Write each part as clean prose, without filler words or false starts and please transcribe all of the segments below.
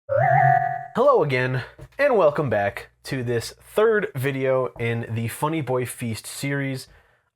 Hello again, and welcome back to this third video in the Funny Boy Feast series.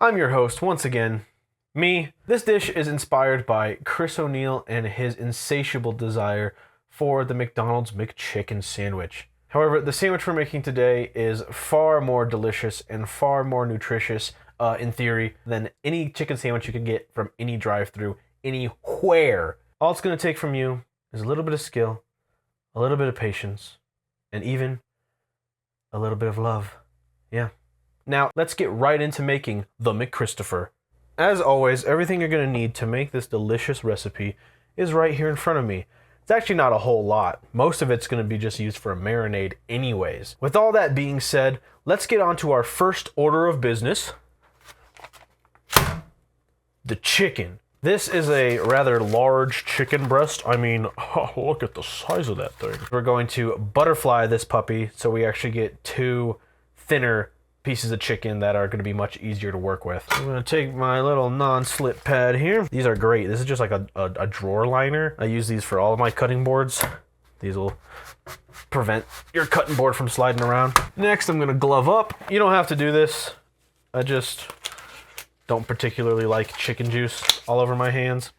I'm your host once again, me. This dish is inspired by Chris O'Neill and his insatiable desire for the McDonald's McChicken sandwich. However, the sandwich we're making today is far more delicious and far more nutritious, in theory, than any chicken sandwich you can get from any drive-thru anywhere. All it's going to take from you is a little bit of skill, a little bit of patience, and even a little bit of love. Yeah. Now, let's get right into making the McChristopher. As always, everything you're going to need to make this delicious recipe is right here in front of me. It's actually not a whole lot. Most of it's going to be just used for a marinade anyways. With all that being said, let's get on to our first order of business. The chicken. This is a rather large chicken breast. I mean, oh, look at the size of that thing. We're going to butterfly this puppy so we actually get two thinner pieces of chicken that are going to be much easier to work with. I'm going to take my little non-slip pad here. These are great. This is just like a drawer liner. I use these for all of my cutting boards. These will prevent your cutting board from sliding around. Next, I'm going to glove up. You don't have to do this. I just don't particularly like chicken juice all over my hands.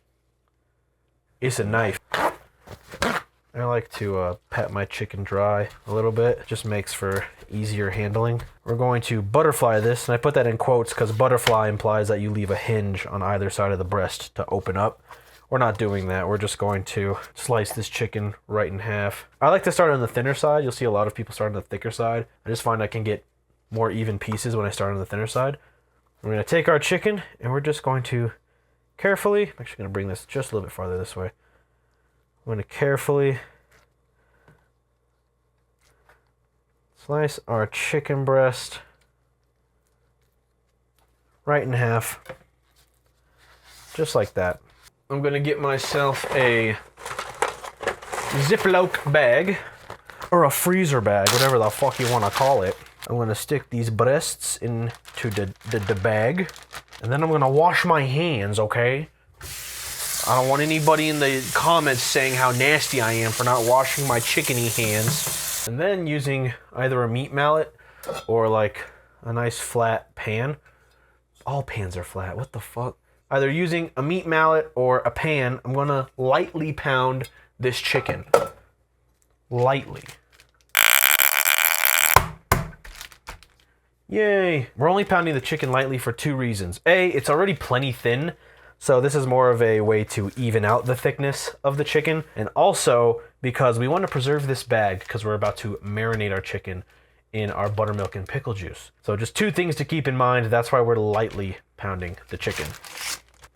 It's a knife. I like to pat my chicken dry a little bit. It just makes for easier handling. We're going to butterfly this, and I put that in quotes because butterfly implies that you leave a hinge on either side of the breast to open up. We're not doing that. We're just going to slice this chicken right in half. I like to start on the thinner side. You'll see a lot of people start on the thicker side. I just find I can get more even pieces when I start on the thinner side. We're going to take our chicken, and we're just going to carefully, I'm actually going to bring this just a little bit farther this way. I'm going to carefully slice our chicken breast right in half, just like that. I'm going to get myself a Ziploc bag, or a freezer bag, whatever the fuck you want to call it. I'm going to stick these breasts into the bag, and then I'm going to wash my hands, okay? I don't want anybody in the comments saying how nasty I am for not washing my chickeny hands. And then using either a meat mallet or like a nice flat pan. All pans are flat, what the fuck? Either using a meat mallet or a pan, I'm going to lightly pound this chicken. Lightly. Yay! We're only pounding the chicken lightly for two reasons. A, it's already plenty thin, so this is more of a way to even out the thickness of the chicken. And also, because we want to preserve this bag because we're about to marinate our chicken in our buttermilk and pickle juice. So just two things to keep in mind. That's why we're lightly pounding the chicken.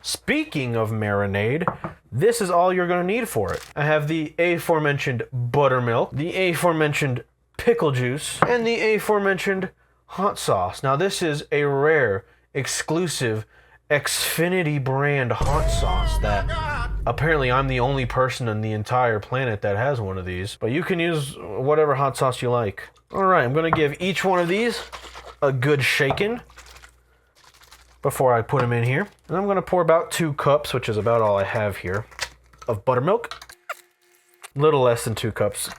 Speaking of marinade, this is all you're going to need for it. I have the aforementioned buttermilk, the aforementioned pickle juice, and the aforementioned hot sauce. Now this is a rare, exclusive Xfinity brand hot sauce that apparently I'm the only person on the entire planet that has one of these. But you can use whatever hot sauce you like. Alright, I'm going to give each one of these a good shaking before I put them in here. And I'm going to pour about 2 cups, which is about all I have here, of buttermilk. Little less than 2 cups.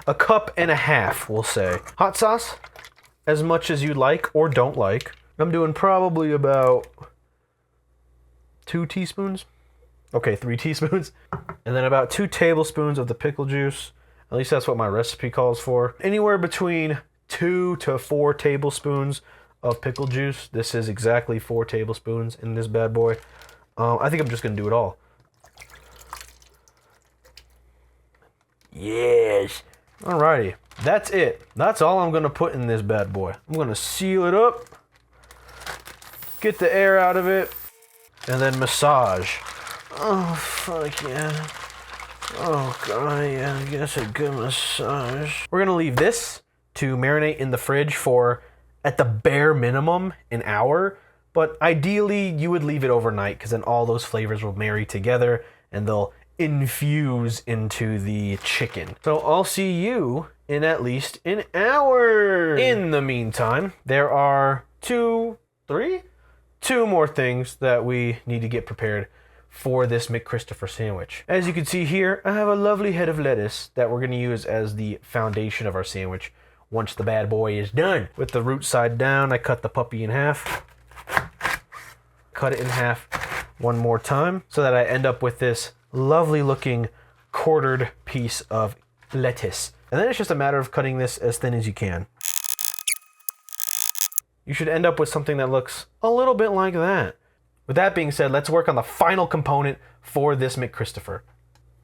A cup and a half, we'll say. Hot sauce, as much as you like or don't like. I'm doing probably about 2 teaspoons. Okay, 3 teaspoons. And then about 2 tablespoons of the pickle juice. At least that's what my recipe calls for. Anywhere between 2 to 4 tablespoons of pickle juice. This is exactly 4 tablespoons in this bad boy. I think I'm just going to do it all. Yes. Alrighty. That's it. That's all I'm going to put in this bad boy. I'm going to seal it up. Get the air out of it. And then massage. Oh, fuck yeah. Oh, God, yeah, I guess a good massage. We're going to leave this to marinate in the fridge for, at the bare minimum, an hour. But ideally, you would leave it overnight because then all those flavors will marry together and they'll infuse into the chicken. So I'll see you in at least an hour. In the meantime, there are two more things that we need to get prepared for this McChristopher sandwich. As you can see here, I have a lovely head of lettuce that we're going to use as the foundation of our sandwich once the bad boy is done. With the root side down, I cut the puppy in half. Cut it in half one more time so that I end up with this lovely looking quartered piece of lettuce. And then it's just a matter of cutting this as thin as you can. You should end up with something that looks a little bit like that. With that being said, let's work on the final component for this McChristopher.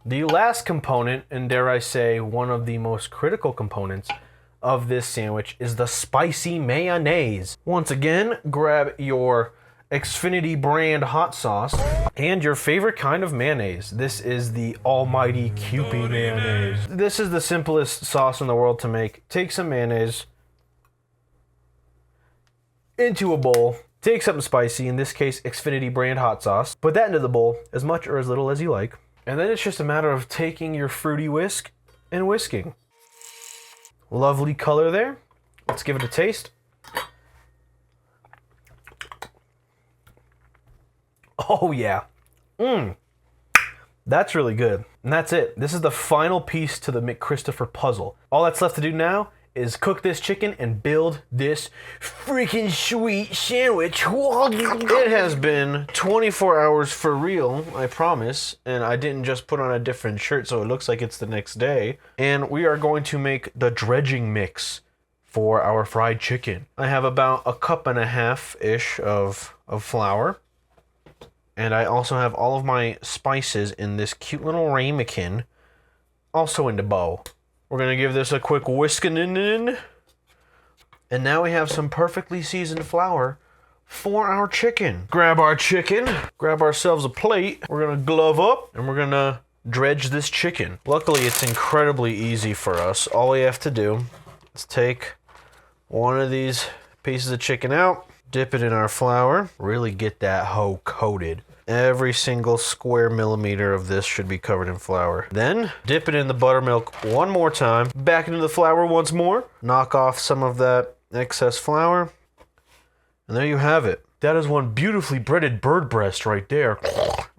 The last component, and dare I say one of the most critical components of this sandwich, is the spicy mayonnaise. Once again, grab your Xfinity brand hot sauce and your favorite kind of mayonnaise. This is the almighty Kewpie mayonnaise. This is the simplest sauce in the world to make. Take some mayonnaise into a bowl. Take something spicy, in this case Xfinity brand hot sauce. Put that into the bowl, as much or as little as you like. And then it's just a matter of taking your fruity whisk and whisking. Lovely color there. Let's give it a taste. Oh yeah. That's really good. And that's it. This is the final piece to the McChristopher puzzle. All that's left to do now is cook this chicken and build this freaking sweet sandwich. It has been 24 hours for real, I promise. And I didn't just put on a different shirt so it looks like it's the next day. And we are going to make the dredging mix for our fried chicken. I have about a cup and a half-ish of flour. And I also have all of my spices in this cute little ramekin, also in the bowl. We're going to give this a quick whisking in. And now we have some perfectly seasoned flour for our chicken. Grab our chicken, grab ourselves a plate. We're going to glove up and we're going to dredge this chicken. Luckily, it's incredibly easy for us. All we have to do is take one of these pieces of chicken out, dip it in our flour, really get that hoe coated. Every single square millimeter of this should be covered in flour. Then dip it in the buttermilk one more time, back into the flour once more, knock off some of that excess flour, and there you have it. That is one beautifully breaded bird breast right there.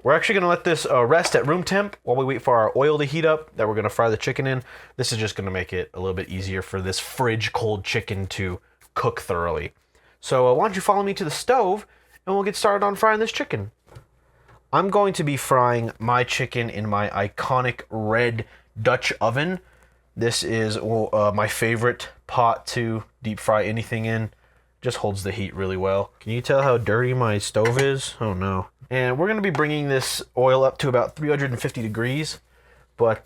We're actually going to let this rest at room temp while we wait for our oil to heat up that we're going to fry the chicken in. This is just going to make it a little bit easier for this fridge cold chicken to cook thoroughly. So why don't you follow me to the stove and we'll get started on frying this chicken. I'm going to be frying my chicken in my iconic red Dutch oven. This is my favorite pot to deep fry anything in. Just holds the heat really well. Can you tell how dirty my stove is? Oh no. And we're going to be bringing this oil up to about 350 degrees. But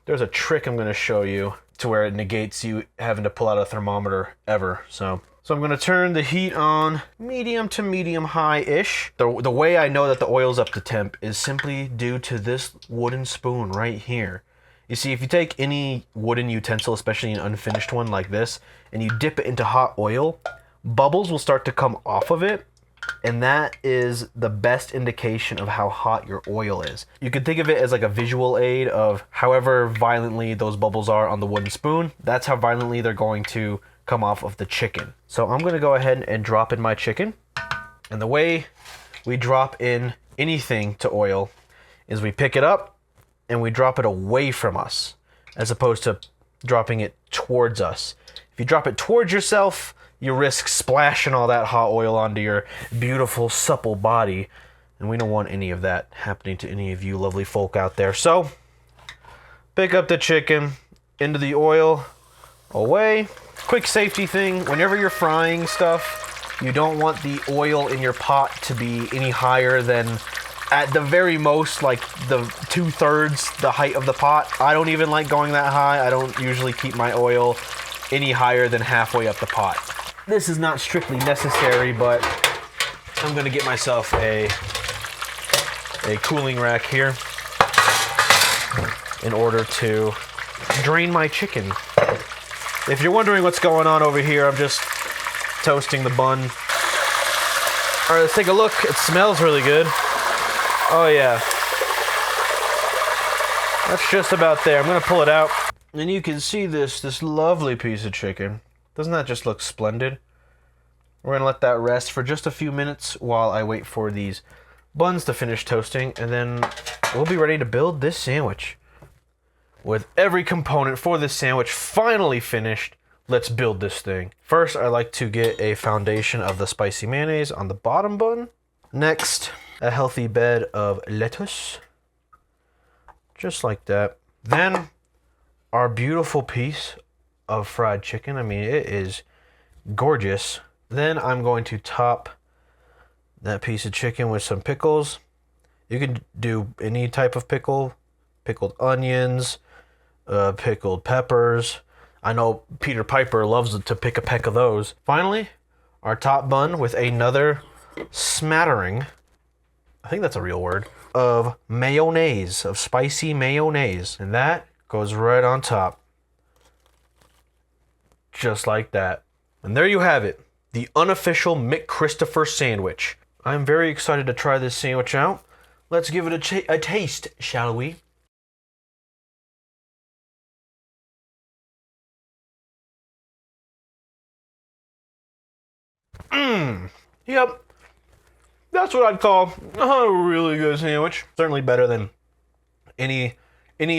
there's a trick I'm going to show you to where it negates you having to pull out a thermometer ever. So I'm going to turn the heat on medium to medium high-ish. The way I know that the oil's up to temp is simply due to this wooden spoon right here. You see, if you take any wooden utensil, especially an unfinished one like this, and you dip it into hot oil, bubbles will start to come off of it, and that is the best indication of how hot your oil is. You can think of it as like a visual aid of however violently those bubbles are on the wooden spoon, that's how violently they're going to come off of the chicken. So I'm gonna go ahead and drop in my chicken. And the way we drop in anything to oil is we pick it up and we drop it away from us, as opposed to dropping it towards us. If you drop it towards yourself, you risk splashing all that hot oil onto your beautiful, supple body. And we don't want any of that happening to any of you lovely folk out there. So, pick up the chicken, into the oil, away. Quick safety thing, whenever you're frying stuff, you don't want the oil in your pot to be any higher than, at the very most, like the 2/3 the height of the pot. I don't even like going that high. I don't usually keep my oil any higher than halfway up the pot. This is not strictly necessary, but I'm gonna get myself a cooling rack here in order to drain my chicken. If you're wondering what's going on over here, I'm just toasting the bun. All right, let's take a look. It smells really good. Oh yeah. That's just about there. I'm gonna pull it out. And you can see this lovely piece of chicken. Doesn't that just look splendid? We're gonna let that rest for just a few minutes while I wait for these buns to finish toasting, and then we'll be ready to build this sandwich. With every component for this sandwich finally finished, let's build this thing. First, I like to get a foundation of the spicy mayonnaise on the bottom bun. Next, a healthy bed of lettuce. Just like that. Then, our beautiful piece of fried chicken. I mean, it is gorgeous. Then I'm going to top that piece of chicken with some pickles. You can do any type of pickle. Pickled onions, pickled peppers. I know Peter Piper loves to pick a peck of those. Finally, our top bun with another smattering, I think that's a real word, of mayonnaise, of spicy mayonnaise. And that goes right on top. Just like that. And there you have it, the unofficial McChristopher sandwich. I'm very excited to try this sandwich out. Let's give it a taste, shall we? Yep. That's what I'd call a really good sandwich. Certainly better than any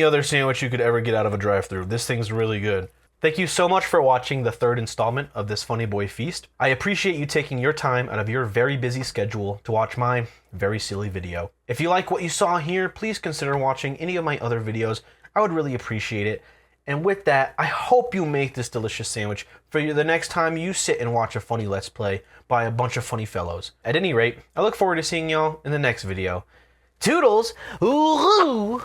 other sandwich you could ever get out of a drive-thru. This thing's really good. Thank you so much for watching the third installment of this Funny Boy Feast. I appreciate you taking your time out of your very busy schedule to watch my very silly video. If you like what you saw here, please consider watching any of my other videos. I would really appreciate it. And with that, I hope you make this delicious sandwich for the next time you sit and watch a funny Let's Play by a bunch of funny fellows. At any rate, I look forward to seeing y'all in the next video. Toodles! Ooh!